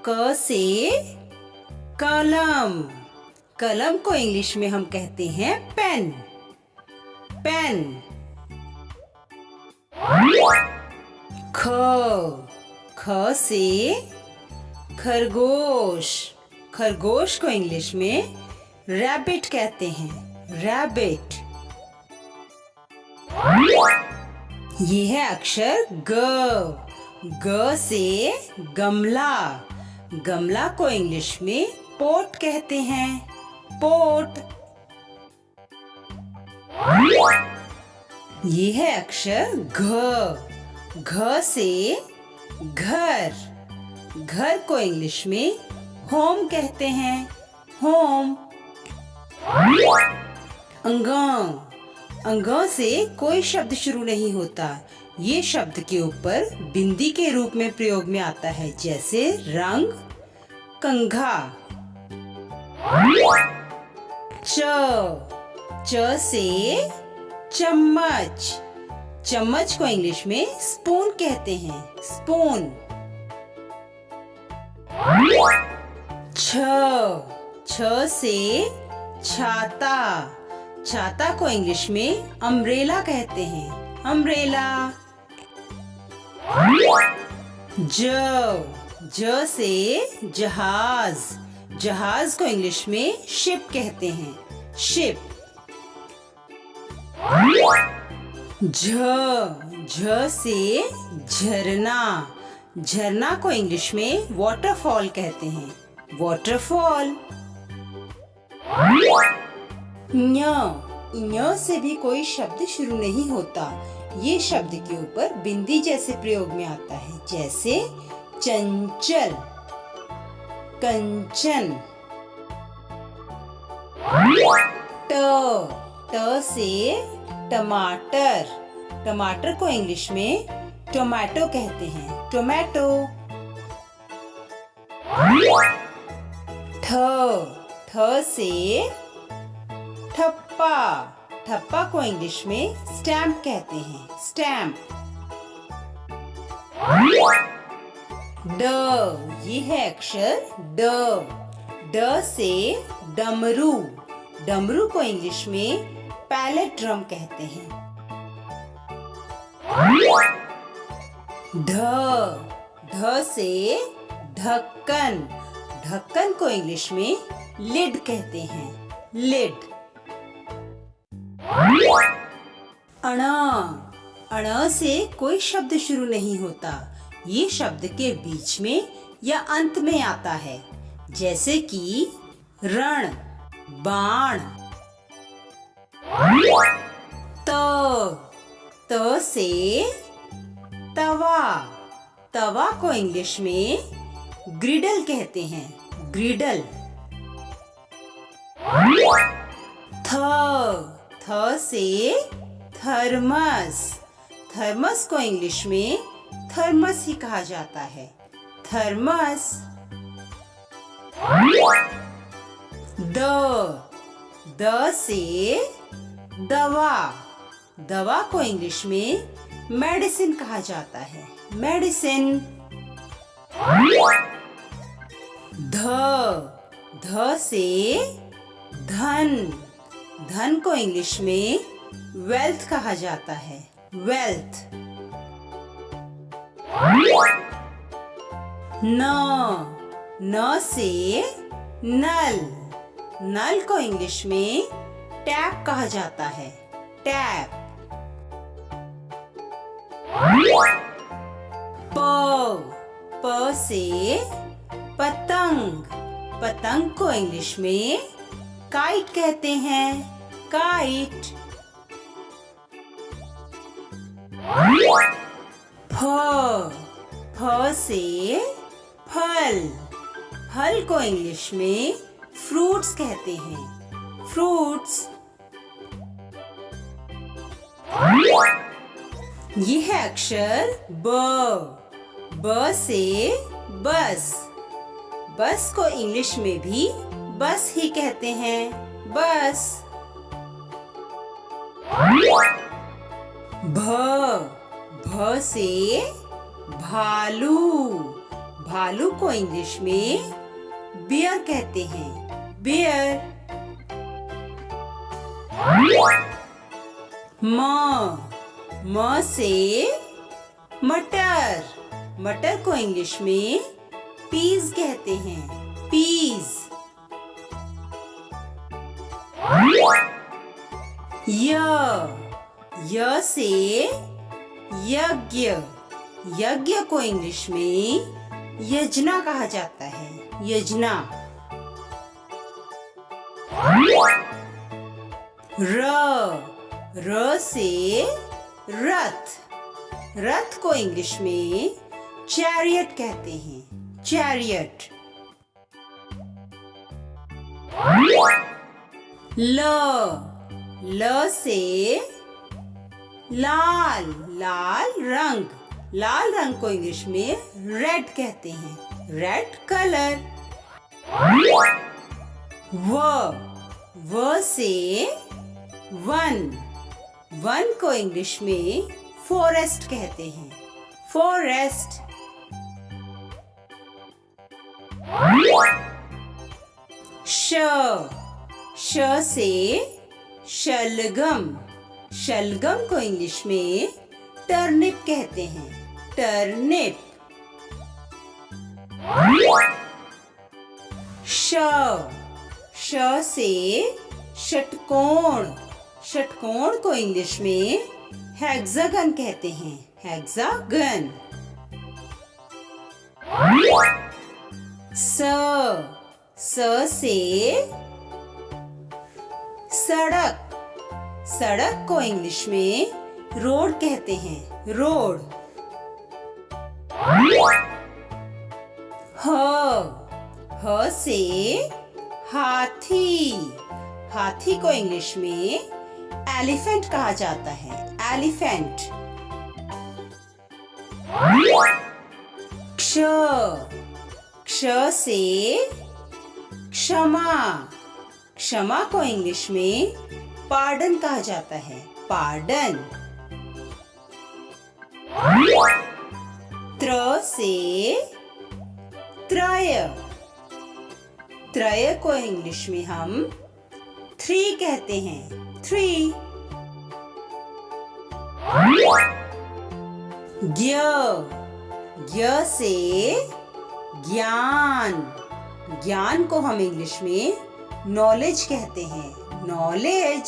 क से कलम। कलम को इंग्लिश में हम कहते हैं पेन। पेन। ख से खरगोश। खरगोश को इंग्लिश में रैबिट कहते हैं। रैबिट। ये है अक्षर ग। ग से गमला। गमला को इंग्लिश में पोट कहते हैं। पोट। ये है अक्षर घ। घ से घर। घर को इंग्लिश में होम कहते हैं। होम। अंग। अंग से कोई शब्द शुरू नहीं होता। ये शब्द के ऊपर बिंदी के रूप में प्रयोग में आता है, जैसे रंग, कंघा। च से चम्मच। चम्मच को इंग्लिश में स्पून कहते हैं। स्पून। छ से छाता। छाता को इंग्लिश में अम्ब्रेला कहते हैं। अम्ब्रेला। ज से जहाज। जहाज को इंग्लिश में शिप कहते हैं। शिप। झ से झरना। झरना को इंग्लिश में वाटरफॉल कहते हैं। वाटरफॉल। ञ से भी कोई शब्द शुरू नहीं होता। ये शब्द के ऊपर बिंदी जैसे प्रयोग में आता है, जैसे चंचल, कंचन। ट से टमाटर। टमाटर को इंग्लिश में टोमेटो कहते हैं। टोमेटो। ठ से ठप्पा। ठप्पा को इंग्लिश में स्टैम्प कहते हैं। स्टैम्प। ड। ये है अक्षर ड। ड से डमरू। डमरू को इंग्लिश में पैलेट ड्रम कहते हैं। ढ से ढक्कन। ढक्कन को इंग्लिश में लिड कहते हैं। लिड। अण से कोई शब्द शुरू नहीं होता। ये शब्द के बीच में या अंत में आता है, जैसे कि रण, बाण। त से तवा। तवा को इंग्लिश में ग्रिडल कहते हैं। ग्रिडल। थ से थर्मस। थर्मस को इंग्लिश में थर्मस ही कहा जाता है। थर्मस। द से दवा। दवा को इंग्लिश में मेडिसिन कहा जाता है। मेडिसिन। ध से धन। धन को इंग्लिश में वेल्थ कहा जाता है। वेल्थ। न से नल। नल को इंग्लिश में टैप कहा जाता है। टैप। प से पतंग। पतंग को इंग्लिश में काइट कहते हैं। काइट। फ से फल। फल को इंग्लिश में फ्रूट्स कहते हैं। फ्रूट्स। ये है अक्षर ब। ब से बस। बस को इंग्लिश में भी बस ही कहते हैं। बस। भ से भालू। भालू को इंग्लिश में बियर कहते हैं, बियर। म से मटर, मटर को इंग्लिश में पीज कहते हैं, पीज। य से यज्ञ, यज्ञ को इंग्लिश में यजना कहा जाता है, यजना। र से रथ, रथ को इंग्लिश में चैरियट कहते हैं, चैरियट। ल से लाल, लाल रंग, लाल रंग को इंग्लिश में रेड कहते हैं, रेड कलर। व से वन, वन को इंग्लिश में फॉरेस्ट कहते हैं, फॉरेस्ट। श से शलगम, शलगम को इंग्लिश में टर्निप कहते हैं, टर्निप। श से षटकोण, षटकोण को इंग्लिश में हेक्सागन कहते हैं, हेक्सागन। स से सड़क, सड़क को इंग्लिश में रोड कहते हैं, रोड। ह से हाथी, हाथी को इंग्लिश में एलिफेंट कहा जाता है, एलिफेंट। क्ष से क्षमा, क्षमा को इंग्लिश में पार्डन कहा जाता है, पार्डन। त्र से त्रय, त्रय को इंग्लिश में हम थ्री कहते हैं, थ्री। ज्ञ से ज्ञान, ज्ञान को हम इंग्लिश में नॉलेज कहते हैं, नॉलेज।